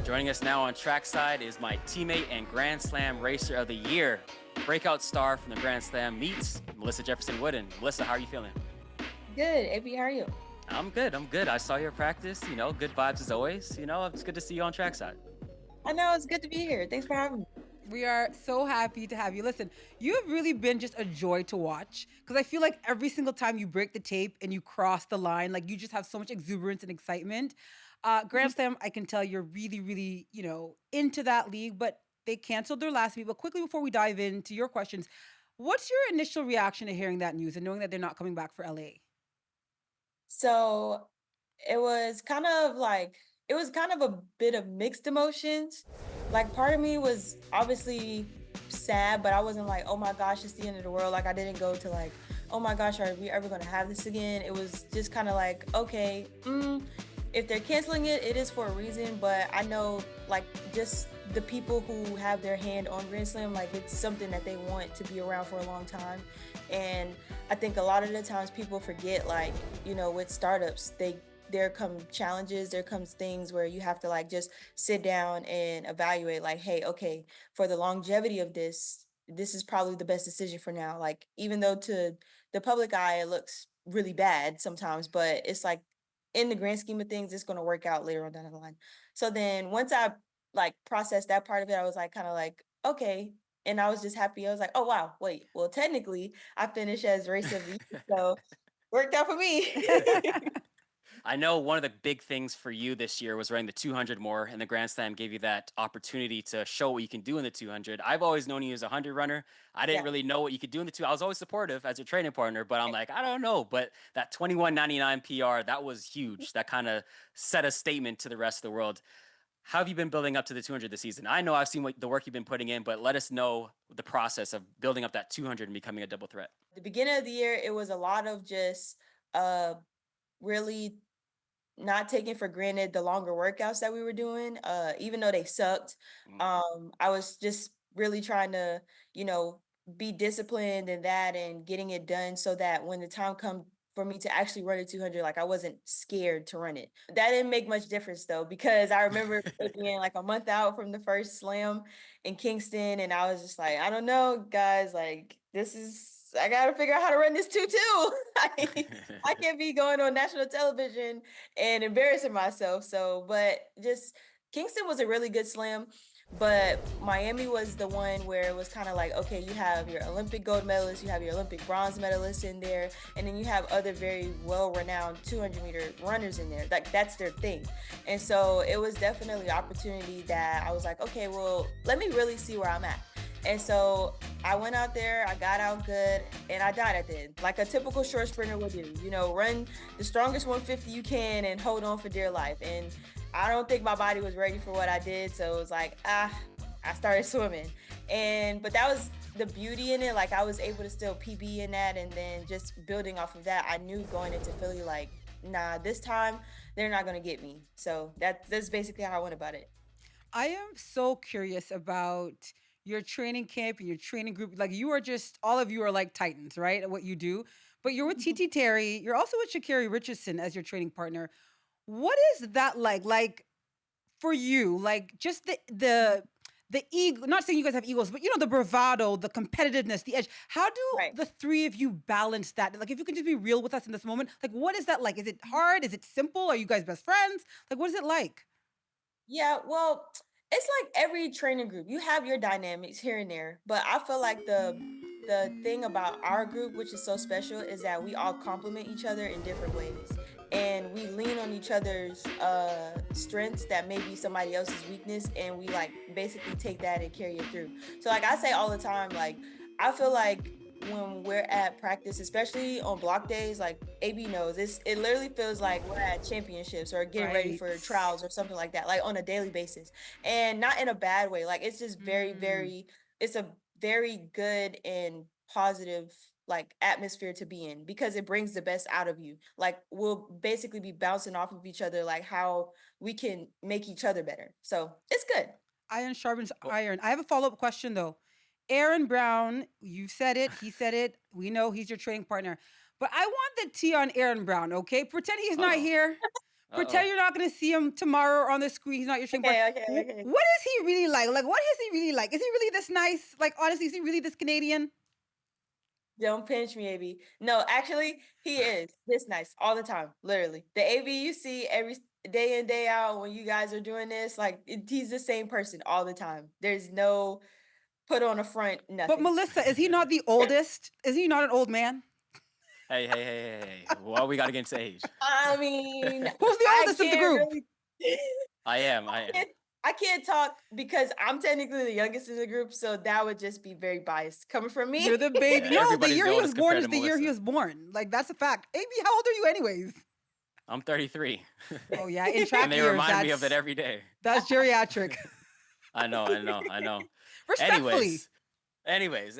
Joining us now on trackside is my teammate and Grand Slam Racer of the Year, breakout star from the Grand Slam meets, Melissa Jefferson-Wooden. Melissa, how are you feeling? Good. AB, how are you? I'm good. I'm good. I saw your practice. Good vibes as always. It's good to see you on trackside. I know it's good to be here. Thanks for having me. We are so happy to have you. Listen, you have really been just a joy to watch because I feel like every single time you break the tape and you cross the line, like you just have so much exuberance and excitement. Grand Slam, I can tell you're really, really, into that league, but they canceled their last meet. But quickly before we dive into your questions, what's your initial reaction to hearing that news and knowing that they're not coming back for LA? So it was kind of like it was kind of a bit of mixed emotions. Like part of me was obviously sad, but I wasn't like, oh my gosh, it's the end of the world. Like I didn't go to like, oh my gosh, are we ever gonna have this again? It was just kind of like, okay, if they're canceling it, it is for a reason. But I know like just the people who have their hand on Grand Slam, like it's something that they want to be around for a long time. And I think a lot of the times people forget, like, with startups, there come challenges, there comes things where you have to like just sit down and evaluate, like, hey, okay, for the longevity of this is probably the best decision for now. Like, even though to the public eye it looks really bad sometimes, but it's like in the grand scheme of things, it's gonna work out later on down the line. So then once I like processed that part of it, I was like kind of like, okay. And I was just happy. I was like, oh wow, wait, well, technically I finished as race of the year, so worked out for me. I know one of the big things for you this year was running the 200 more, and the Grand Slam gave you that opportunity to show what you can do in the 200. I've always known you as a 100 runner. I didn't Yeah. really know what you could do in the two. I was always supportive as your training partner, but I'm like, I don't know. But that 21:99 PR, that was huge. That kind of set a statement to the rest of the world. How have you been building up to the 200 this season? I know I've seen the work you've been putting in, but let us know the process of building up that 200 and becoming a double threat. The beginning of the year, it was a lot of just uh really not taking for granted the longer workouts that we were doing, even though they sucked. Mm. I was just really trying to, you know, be disciplined in that and getting it done so that when the time come for me to actually run a 200, like I wasn't scared to run it. That didn't make much difference though, because I remember it being like a month out from the first slam in Kingston, and I was just like, I don't know, guys, like I gotta figure out how to run this too. I can't be going on national television and embarrassing myself. So, but just Kingston was a really good slam, but Miami was the one where it was kind of like, okay, you have your Olympic gold medalist, you have your Olympic bronze medalist in there, and then you have other very well-renowned 200-meter runners in there. Like that's their thing. And so it was definitely an opportunity that I was like, okay, well, let me really see where I'm at. And so I went out there, I got out good, and I died at the end, like a typical short sprinter would do. Run the strongest 150 you can and hold on for dear life. And I don't think my body was ready for what I did. So it was like, I started swimming. But that was the beauty in it. Like I was able to still PB in that. And then just building off of that, I knew going into Philly, like, nah, this time they're not going to get me. So that's basically how I went about it. I am so curious about your training camp and your training group. Like you are just all of you are like titans, right? At what you do. But you're with TT Terry. You're also with Sha'Carri Richardson as your training partner. What is that like? Like for you, like just the ego. Not saying you guys have egos, but the bravado, the competitiveness, the edge. How do Right. the three of you balance that? Like if you can just be real with us in this moment, like what is that like? Is it hard? Is it simple? Are you guys best friends? Like what is it like? Yeah, well, it's like every training group. You have your dynamics here and there, but I feel like the thing about our group, which is so special, is that we all complement each other in different ways. And we lean on each other's strengths that may be somebody else's weakness, and we like basically take that and carry it through. So like I say all the time, like I feel like when we're at practice, especially on block days, like AB knows, it literally feels like we're at championships or getting ready Right. for trials or something like that, like on a daily basis. And not in a bad way. Like it's just Mm. it's a very good and positive like atmosphere to be in because it brings the best out of you. Like we'll basically be bouncing off of each other, like how we can make each other better. So it's good. Iron sharpens Well, iron. I have a follow up question though. Aaron Brown, you said it. He said it. We know he's your training partner. But I want the tea on Aaron Brown, okay? Pretend he's not uh-oh. here. Pretend you're not going to see him tomorrow on the screen. He's not your training partner. Okay. What is he really like? Like, what is he really like? Is he really this nice? Like, honestly, is he really this Canadian? Don't pinch me, AB. No, actually, he is this nice all the time. Literally, the AB you see every day in day out when you guys are doing this, like he's the same person all the time. There's no put on a front, But nothing. Melissa, is he not the oldest? Is he not an old man? Hey. Well, we got to get into age. I mean, Who's the I oldest of the can't group? really- I am. I can't talk because I'm technically the youngest in the group, so that would just be very biased coming from me. You're the baby. Yeah, No, the everybody's year the he was oldest born compared is to the year he Melissa. was born. Like, that's a fact. AB, how old are you anyways? I'm 33. Oh, yeah, in track And they years, remind me of it every day. that's geriatric. I know. Respectfully. Anyways.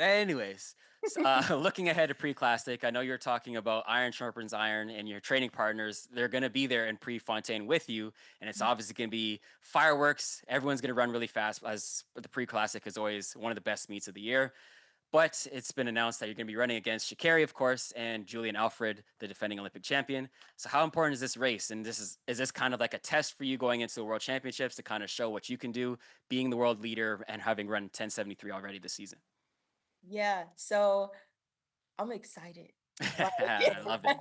Looking ahead to pre-classic, I know you're talking about iron sharpens iron, and your training partners, they're going to be there in pre-Fontaine with you, and it's obviously going to be fireworks. Everyone's going to run really fast, as the pre-classic is always one of the best meets of the year. But it's been announced that you're going to be running against Sha'Carri, of course, and Julian Alfred, the defending Olympic champion. So how important is this race? And is this kind of like a test for you going into the World Championships to kind of show what you can do, being the world leader and having run 10:73 already this season? Yeah, so I'm excited. I love it.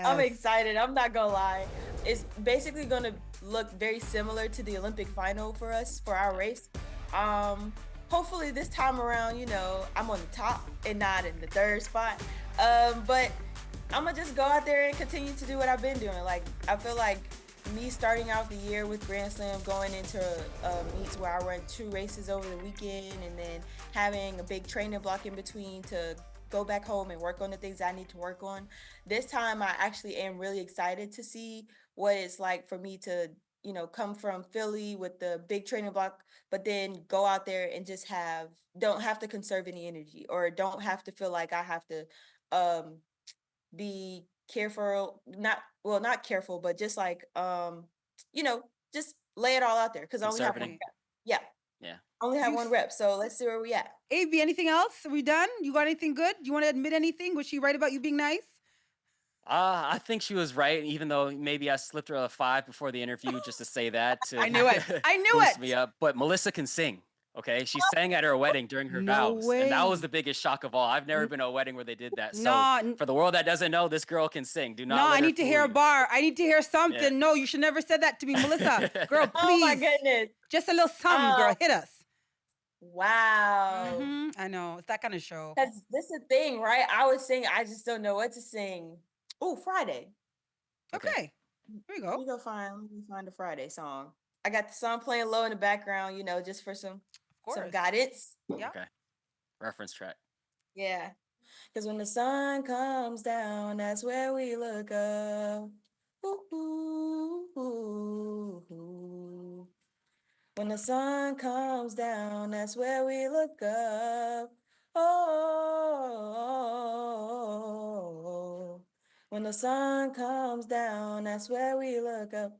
I'm excited. I'm not gonna lie. It's basically gonna look very similar to the Olympic final for us for our race. Hopefully this time around, I'm on the top and not in the third spot. But I'm gonna just go out there and continue to do what I've been doing. Like, I feel like me starting out the year with Grand Slam, going into meets where I run 2 races over the weekend, and then having a big training block in between to go back home and work on the things I need to work on. This time I actually am really excited to see what it's like for me to, come from Philly with the big training block, but then go out there and just don't have to conserve any energy, or don't have to feel like I have to be careful, not careful, but just like, just lay it all out there, because I only have one Conservative. rep. Yeah. Yeah. I only have You one rep, so let's see where we at. AB, anything else? Are we done? You got anything good? You want to admit anything? Was she right about you being nice? I think she was right, even though maybe I slipped her a 5 before the interview just to say that. I knew it. I knew boost it. me up. But Melissa can sing. Okay, she sang at her wedding during her No vows, and that was way. the biggest shock of all. I've never been to a wedding where they did that. So No, for the world that doesn't know, this girl can sing. Do not. no, let I her need to fool hear a you. bar. I need to hear something. Yeah. No, you should never said that to me, Melissa. Girl, please. Oh my goodness. Just a little something, girl. Hit us. Wow. I know. It's that kind of show. Because this is the thing, right? I was sing, I just don't know what to sing. Oh, Friday. Okay. Here we Let me go. let me find a Friday song. I got the song playing low in the background, just for some Of course. guidance. Yeah. Okay. Reference track. Yeah. Because when the sun comes down, that's where we look up. Ooh, ooh, ooh, ooh. When the sun comes down, that's where we look up. Oh, when the sun comes down, that's where we look up.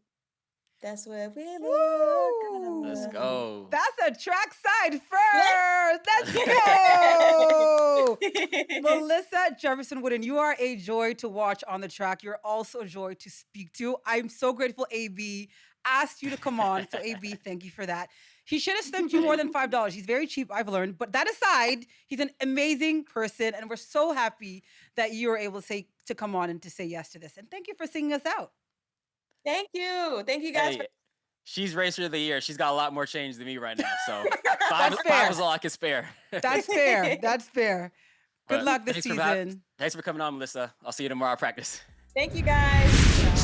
That's where we look Let's up. go. That's a track side first. Let's go. Melissa Jefferson-Wooden, you are a joy to watch on the track. You're also a joy to speak to. I'm so grateful AB asked you to come on. So AB, thank you for that. He should have sent you more than $5. He's very cheap, I've learned. But that aside, he's an amazing person, and we're so happy that you were able to come on and to say yes to this. And thank you for singing us out. Thank you. Thank you guys. Hey, she's racer of the year. She's got a lot more change than me right now. So That's fair. 5 is all I can spare. That's fair. That's fair. Good But luck this thanks for season. thanks for coming on, Melissa. I'll see you tomorrow at practice. Thank you guys.